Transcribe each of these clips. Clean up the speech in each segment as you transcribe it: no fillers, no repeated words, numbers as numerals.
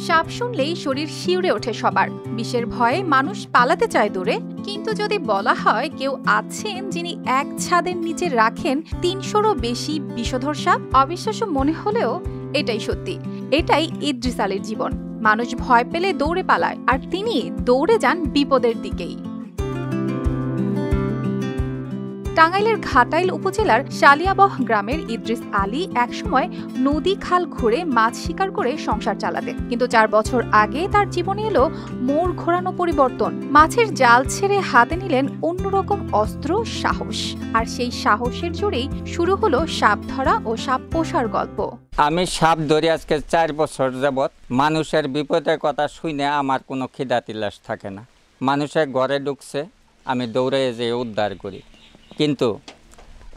সাপ শুনলেই শরীর শিউরে ওঠে সবার। বিষের ভয়ে মানুষ পালাতে চায় দূরে। কিন্তু যদি বলা হয় কেউ আছেন যিনি এক ছাদের নিচে রাখেন ৩০০রও বেশি বিষধর সাপ, অবিশ্বাস্য মনে হলেও এটাই সত্যি। এটাই ইদ্রিস আলীর জীবন। মানুষ ভয় পেলে দৌড়ে পালায়, আর তিনি দৌড়ে যান বিপদের দিকেই। টাঙ্গাইলের ঘাটাইল উপজেলার শালিয়াবহ গ্রামের ইদ্রিস আলী একসময় নদী খাল ঘুরে মাছ শিকার করে সংসার চালাতেন। কিন্তু ৪ বছর আগে তার জীবনে এলো মোড় ঘোরানো পরিবর্তন। মাছের জাল ছেড়ে হাতে নিলেন অন্যরকম অস্ত্র, সাহস। আর সেই সাহসের জোরেই শুরু হলো সাপ ধরা ও সাপ পোষার গল্প। আমি সাপ ধরি আজকে ৪ বছর যাবৎ। মানুষের বিপদের কথা শুনে আমার কোনো খিদা তিলাস থাকে না। মানুষের ঘরে ঢুকছে, আমি দৌড়ে যেয়ে উদ্ধার করি। কিন্তু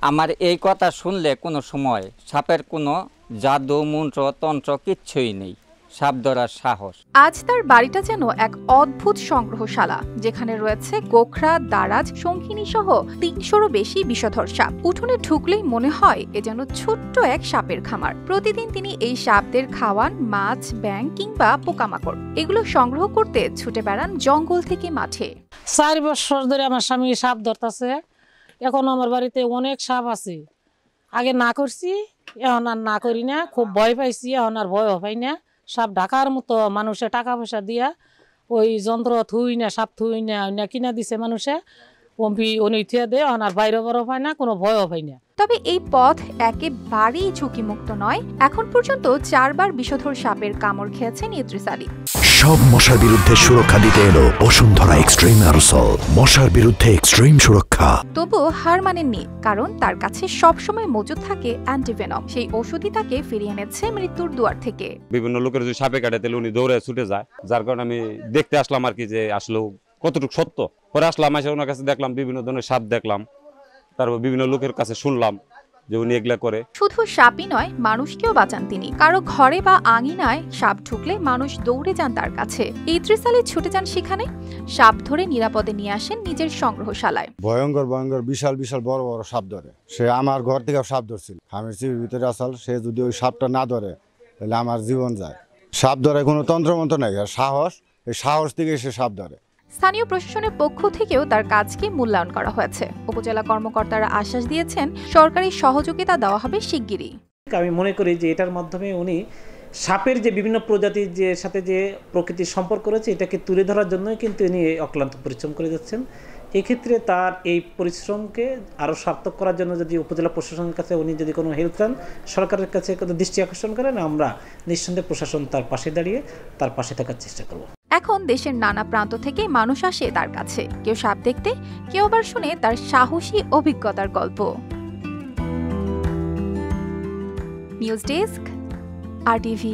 আমার এই কথা শুনলে কোনো সময় সাপের কোনো জাদু, মন্ত্র, তন্ত্র কিচ্ছুই নেই। সাপ ধরার সাহস। আজ তার বাড়িটা যেন এক অদ্ভুত সংগ্রহশালা, যেখানে রয়েছে গোখরা, দারাজ, শঙ্খিনী সহ ৩০০রও বেশি বিষধর সাপ। উঠোনে ঢুকলেই মনে হয় এ যেন ছোট্ট এক সাপের খামার। প্রতিদিন তিনি এই সাপদের খাওয়ান মাছ, ব্যাঙ কিংবা পোকামাকড়। এগুলো সংগ্রহ করতে ছুটে বেড়ান জঙ্গল থেকে মাঠে। ৪ বছর ধরে আমার স্বামী সাপ ধরতেছে। এখন আমার বাড়িতে অনেক সাপ আছে। আগে না করছি, এখন আর না করি না। খুব ভয় পাইছি, এখন আর ভয়ও পাই না। সাপ ঢাকার মতো মানুষে টাকা পয়সা দিয়া ওই যন্ত্র থুই না, সাপ থুই না কিনা দিছে মানুষে, উনি থুয়ে দেয়। এখন আর বাইরে বড় পায় না, কোনো ভয়ও পাই না। তবে এই পথ একেবারেই ঝুঁকিমুক্ত নয়। এখন পর্যন্ত ৪ বার বিষধর সাপের কামড় খেয়েছেন ইদ্রিস আলী। সব মশার বিরুদ্ধে সুরক্ষা দিতে এলো বসুন্ধরা এক্সট্রিম অ্যারোসল, মশার বিরুদ্ধে এক্সট্রিম সুরক্ষা। তবুও হার মানেননি, কারণ তার কাছে সবসময় মজুদ থাকে অ্যান্টিভেনম। সেই ওষুধই তাকে ফিরিয়ে এনেছে মৃত্যুর দুয়ার থেকে। বিভিন্ন লোকের যদি সাপে কাটে তাহলে উনি দৌড়ে ছুটে যায়, যার কারণে আমি দেখতে আসলাম আর কি, যে আসলে কতটুকু সত্য। পরে আসলাম, এসে ওনার কাছে দেখলাম বিভিন্ন ধরনের সাপ দেখলাম, তারপর বিভিন্ন লোকের কাছে শুনলাম যে উনি এগুলা করে। শুধু সাপই নয়, মানুষকেও বাঁচান তিনি। কারো ঘরে বা আঙিনায় সাপ ঢুকলে মানুষ দৌড়ে যান তার কাছে। ইদ্রিস আলী ছুটে যান সেখানে, সাপ ধরে নিরাপদে নিয়ে আসেন নিজের সংগ্রহশালায়। ভয়ঙ্কর ভয়ঙ্কর বিশাল বিশাল বড় বড় সাপ ধরে। সে আমার ঘর থেকে সাপ ধরছিল, আমি চিবির ভিতরে আসল। সে যদি ওই সাপটা না ধরে তাহলে আমার জীবন যায়। সাপ ধরে কোনো তন্ত্রমন্ত্র নাই, আর সাহস, এই সাহস থেকে সে সাপ ধরে। স্থানীয় প্রশাসনের পক্ষ থেকেও তার কাজকে মূল্যায়ন করা হয়েছে। উপজেলা কর্মকর্তারা আশ্বাস দিয়েছেন সরকারি সহযোগিতা দেওয়া হবে শিগগিরই। আমি মনে করি যে এটার মাধ্যমে উনি সাপের যে বিভিন্ন প্রজাতির যে সাথে যে প্রকৃতির সম্পর্ক রয়েছে, এটাকে তুলে ধরার জন্যই কিন্তু উনি অক্লান্ত পরিশ্রম করে যাচ্ছেন। এক্ষেত্রে তার এই পরিশ্রমকে আরও সার্থক করার জন্য যদি উপজেলা প্রশাসনের কাছে উনি যদি কোনো হেল্প চান, সরকারের কাছে কোনো দৃষ্টি আকর্ষণ করেন, আমরা নিঃসন্দেহে প্রশাসন তার পাশে দাঁড়িয়ে তার পাশে থাকার চেষ্টা করব। এখন দেশের নানা প্রান্ত থেকে মানুষ আসে তার কাছে, কেউ সাপ দেখতে, কেউ আবার শুনে তার সাহসী অভিজ্ঞতার গল্প। News desk, RTV।